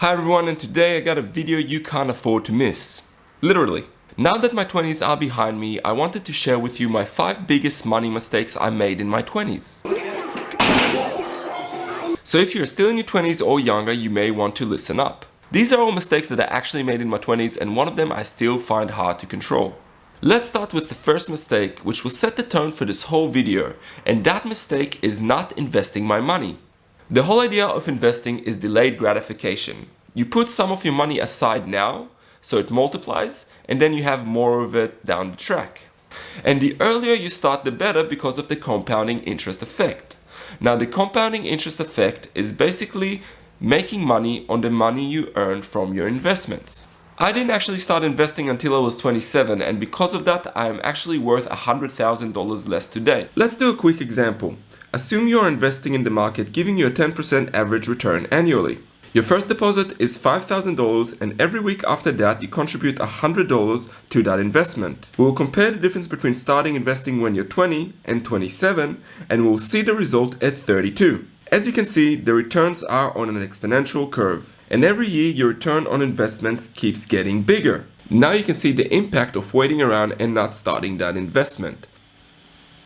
Hi everyone, and today I got a video you can't afford to miss. Literally. Now that my 20s are behind me, I wanted to share with you my 5 biggest money mistakes I made in my 20s. So if you're still in your 20s or younger, you may want to listen up. These are all mistakes that I actually made in my 20s, and one of them I still find hard to control. Let's start with the first mistake, which will set the tone for this whole video, and that mistake is not investing my money. The whole idea of investing is delayed gratification. You put some of your money aside now, so it multiplies, and then you have more of it down the track. And the earlier you start, the better because of the compounding interest effect. Now, the compounding interest effect is basically making money on the money you earned from your investments. I didn't actually start investing until I was 27, and because of that, I am actually worth $100,000 less today. Let's do a quick example. Assume you are investing in the market, giving you a 10% average return annually. Your first deposit is $5,000, and every week after that you contribute $100 to that investment. We will compare the difference between starting investing when you're 20 and 27, and we'll see the result at 32. As you can see, the returns are on an exponential curve, and every year your return on investments keeps getting bigger. Now you can see the impact of waiting around and not starting that investment.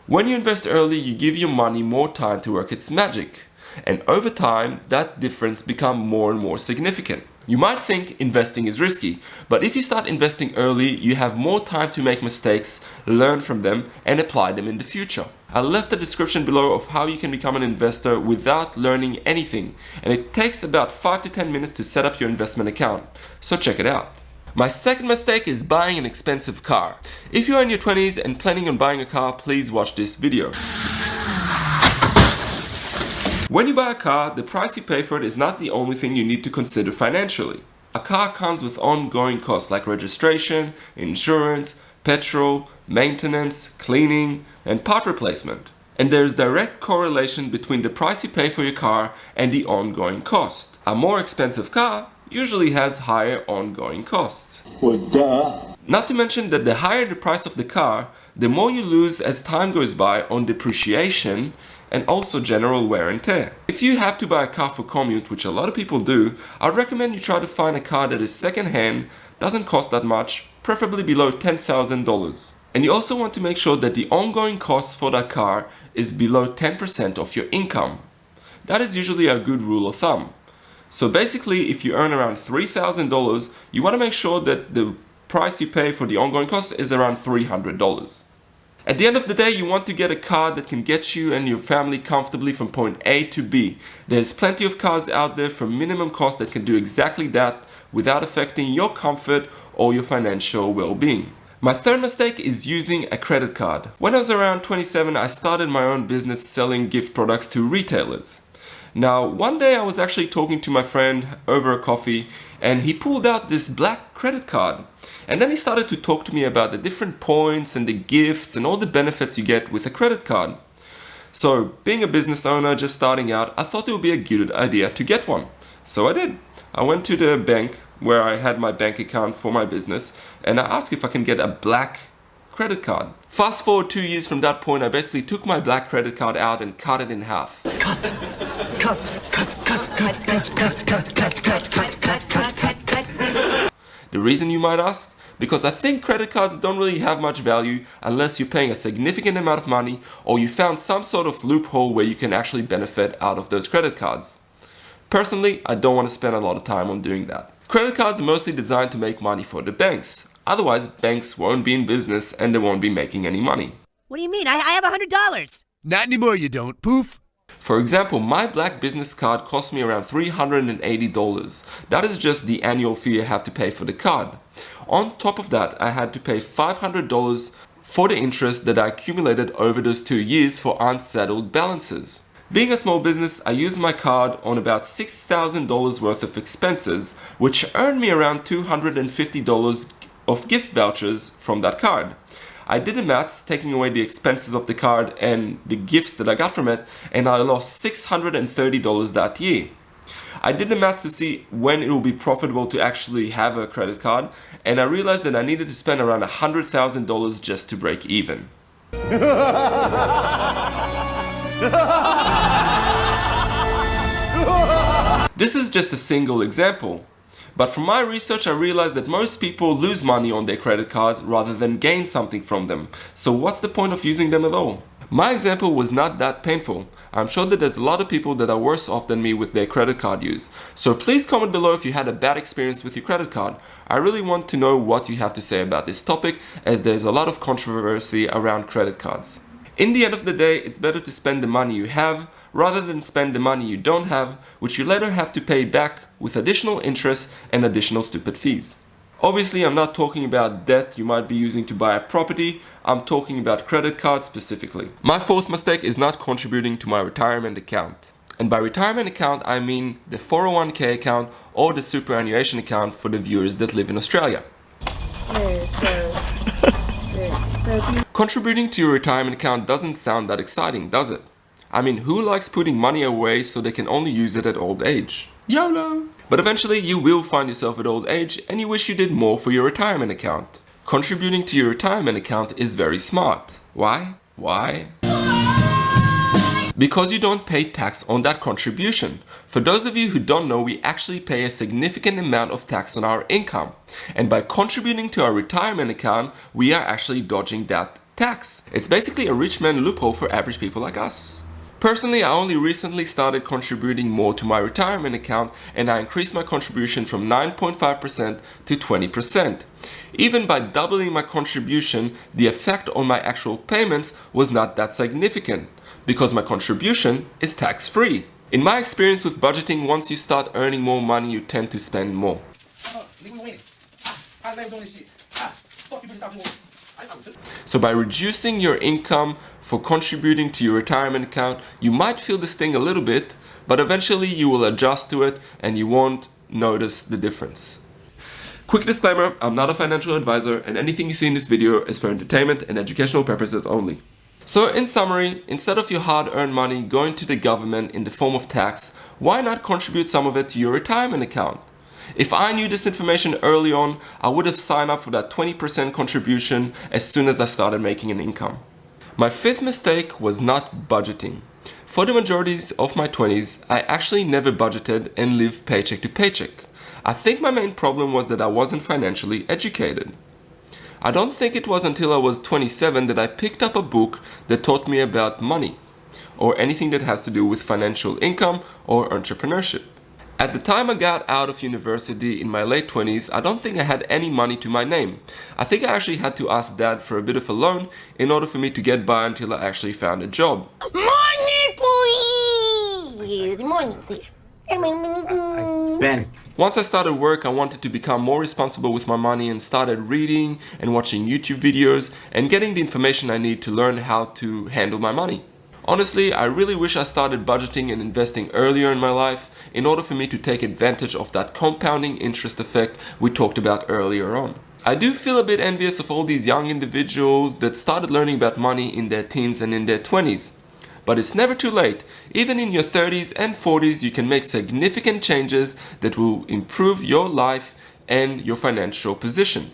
When you invest early, you give your money more time to work its magic. And over time, that difference becomes more and more significant. You might think investing is risky, but if you start investing early, you have more time to make mistakes, learn from them, and apply them in the future. I left a description below of how you can become an investor without learning anything, and it takes about 5 to 10 minutes to set up your investment account, so check it out. My second mistake is buying an expensive car. If you are in your 20s and planning on buying a car, please watch this video. When you buy a car, the price you pay for it is not the only thing you need to consider financially. A car comes with ongoing costs like registration, insurance, petrol, maintenance, cleaning, and part replacement. And there is direct correlation between the price you pay for your car and the ongoing cost. A more expensive car usually has higher ongoing costs. Well, duh. Not to mention that the higher the price of the car, the more you lose as time goes by on depreciation and also general wear and tear. If you have to buy a car for commute, which a lot of people do, I'd recommend you try to find a car that is second-hand, doesn't cost that much, preferably below $10,000. And you also want to make sure that the ongoing costs for that car is below 10% of your income. That is usually a good rule of thumb. So basically, if you earn around $3,000, you want to make sure that the price you pay for the ongoing costs is around $300. At the end of the day, you want to get a car that can get you and your family comfortably from point A to B. There's plenty of cars out there for minimum cost that can do exactly that without affecting your comfort or your financial well-being. My third mistake is using a credit card. When I was around 27, I started my own business selling gift products to retailers. Now, one day I was actually talking to my friend over a coffee, and he pulled out this black credit card. And then he started to talk to me about the different points and the gifts and all the benefits you get with a credit card. So, being a business owner just starting out, I thought it would be a good idea to get one. So I did. I went to the bank where I had my bank account for my business, and I asked if I can get a black credit card. Fast forward 2 years from that point, I basically took my black credit card out and cut it in half. The reason, you might ask? Because I think credit cards don't really have much value unless you're paying a significant amount of money or you found some sort of loophole where you can actually benefit out of those credit cards. Personally, I don't want to spend a lot of time on doing that. Credit cards are mostly designed to make money for the banks. Otherwise, banks won't be in business and they won't be making any money. What do you mean? I have $100. Not anymore, you don't. Poof. For example, my black business card cost me around $380. That is just the annual fee I have to pay for the card. On top of that, I had to pay $500 for the interest that I accumulated over those 2 years for unsettled balances. Being a small business, I used my card on about $6,000 worth of expenses, which earned me around $250 of gift vouchers from that card. I did the maths, taking away the expenses of the card and the gifts that I got from it, and I lost $630 that year. I did the maths to see when it will be profitable to actually have a credit card, and I realized that I needed to spend around $100,000 just to break even. This is just a single example. But from my research, I realized that most people lose money on their credit cards rather than gain something from them. So what's the point of using them at all? My example was not that painful. I'm sure that there's a lot of people that are worse off than me with their credit card use. So please comment below if you had a bad experience with your credit card. I really want to know what you have to say about this topic, as there's a lot of controversy around credit cards. In the end of the day, it's better to spend the money you have rather than spend the money you don't have, which you later have to pay back with additional interest and additional stupid fees. Obviously, I'm not talking about debt you might be using to buy a property, I'm talking about credit cards specifically. My fourth mistake is not contributing to my retirement account. And by retirement account, I mean the 401k account or the superannuation account for the viewers that live in Australia. Contributing to your retirement account doesn't sound that exciting, does it? I mean, who likes putting money away so they can only use it at old age? YOLO! But eventually you will find yourself at old age and you wish you did more for your retirement account. Contributing to your retirement account is very smart. Why? Why? Because you don't pay tax on that contribution. For those of you who don't know, we actually pay a significant amount of tax on our income. And by contributing to our retirement account, we are actually dodging that tax. It's basically a rich man loophole for average people like us. Personally, I only recently started contributing more to my retirement account, and I increased my contribution from 9.5% to 20%. Even by doubling my contribution, the effect on my actual payments was not that significant, because my contribution is tax-free. In my experience with budgeting, once you start earning more money, you tend to spend more. So by reducing your income for contributing to your retirement account, you might feel this thing a little bit, but eventually you will adjust to it and you won't notice the difference. Quick disclaimer, I'm not a financial advisor and anything you see in this video is for entertainment and educational purposes only. So in summary, instead of your hard-earned money going to the government in the form of tax, why not contribute some of it to your retirement account? If I knew this information early on, I would have signed up for that 20% contribution as soon as I started making an income. My fifth mistake was not budgeting. For the majorities of my 20s, I actually never budgeted and lived paycheck to paycheck. I think my main problem was that I wasn't financially educated. I don't think it was until I was 27 that I picked up a book that taught me about money, or anything that has to do with financial income or entrepreneurship. At the time I got out of university in my late 20s, I don't think I had any money to my name. I think I actually had to ask Dad for a bit of a loan in order for me to get by until I actually found a job. Money, please! Money, please. Ben. Once I started work, I wanted to become more responsible with my money and started reading and watching YouTube videos and getting the information I need to learn how to handle my money. Honestly, I really wish I started budgeting and investing earlier in my life in order for me to take advantage of that compounding interest effect we talked about earlier on. I do feel a bit envious of all these young individuals that started learning about money in their teens and in their 20s. But it's never too late. Even in your 30s and 40s, you can make significant changes that will improve your life and your financial position.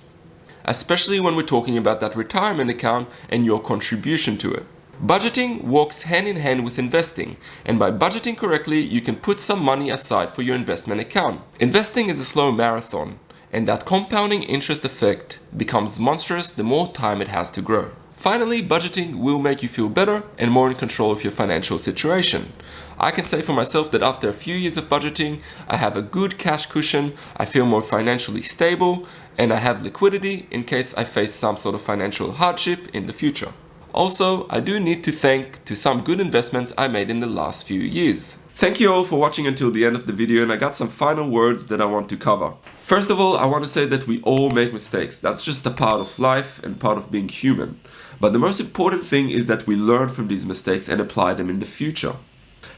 Especially when we're talking about that retirement account and your contribution to it. Budgeting works hand in hand with investing, and by budgeting correctly, you can put some money aside for your investment account. Investing is a slow marathon, and that compounding interest effect becomes monstrous the more time it has to grow. Finally, budgeting will make you feel better and more in control of your financial situation. I can say for myself that after a few years of budgeting, I have a good cash cushion, I feel more financially stable, and I have liquidity in case I face some sort of financial hardship in the future. Also, I do need to thank to some good investments I made in the last few years. Thank you all for watching until the end of the video, and I got some final words that I want to cover. First of all, I want to say that we all make mistakes. That's just a part of life and part of being human. But the most important thing is that we learn from these mistakes and apply them in the future.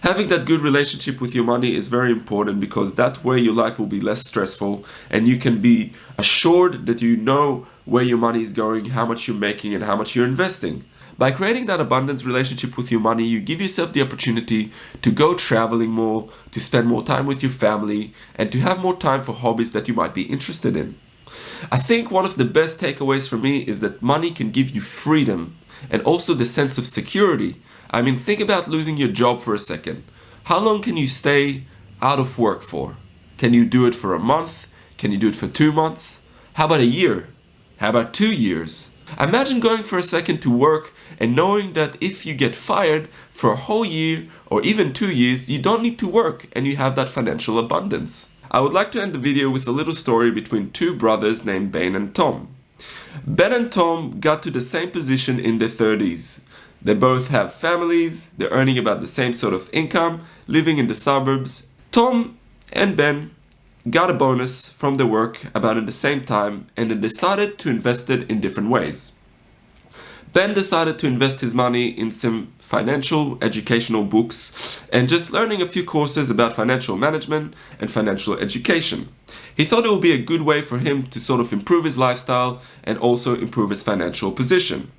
Having that good relationship with your money is very important because that way your life will be less stressful and you can be assured that you know where your money is going, how much you're making and how much you're investing. By creating that abundance relationship with your money, you give yourself the opportunity to go traveling more, to spend more time with your family, and to have more time for hobbies that you might be interested in. I think one of the best takeaways for me is that money can give you freedom and also the sense of security. I mean, think about losing your job for a second. How long can you stay out of work for? Can you do it for a month? Can you do it for 2 months? How about a year? How about 2 years? Imagine going for a second to work and knowing that if you get fired for a whole year or even 2 years, you don't need to work and you have that financial abundance. I would like to end the video with a little story between two brothers named Ben and Tom. Ben and Tom got to the same position in their 30s. They both have families, they're earning about the same sort of income, living in the suburbs. Tom and Ben got a bonus from their work about in the same time and they decided to invest it in different ways. Ben decided to invest his money in some financial educational books and just learning a few courses about financial management and financial education. He thought it would be a good way for him to sort of improve his lifestyle and also improve his financial position.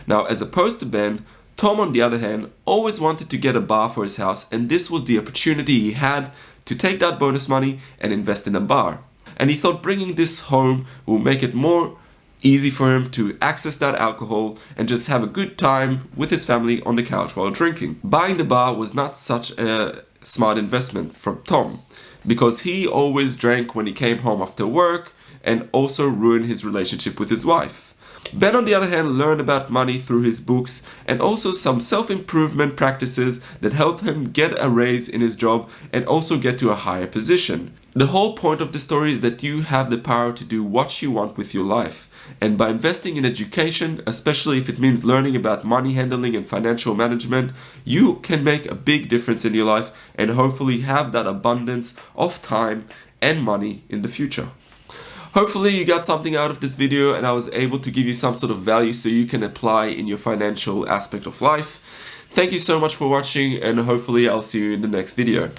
Now, as opposed to Ben, Tom, on the other hand, always wanted to get a bar for his house, and this was the opportunity he had to take that bonus money and invest in a bar. And he thought bringing this home will make it more easy for him to access that alcohol and just have a good time with his family on the couch while drinking. Buying the bar was not such a smart investment from Tom, because he always drank when he came home after work and also ruined his relationship with his wife. Ben, on the other hand, learned about money through his books and also some self-improvement practices that helped him get a raise in his job and also get to a higher position. The whole point of the story is that you have the power to do what you want with your life. And by investing in education, especially if it means learning about money handling and financial management, you can make a big difference in your life and hopefully have that abundance of time and money in the future. Hopefully you got something out of this video and I was able to give you some sort of value so you can apply in your financial aspect of life. Thank you so much for watching and hopefully I'll see you in the next video.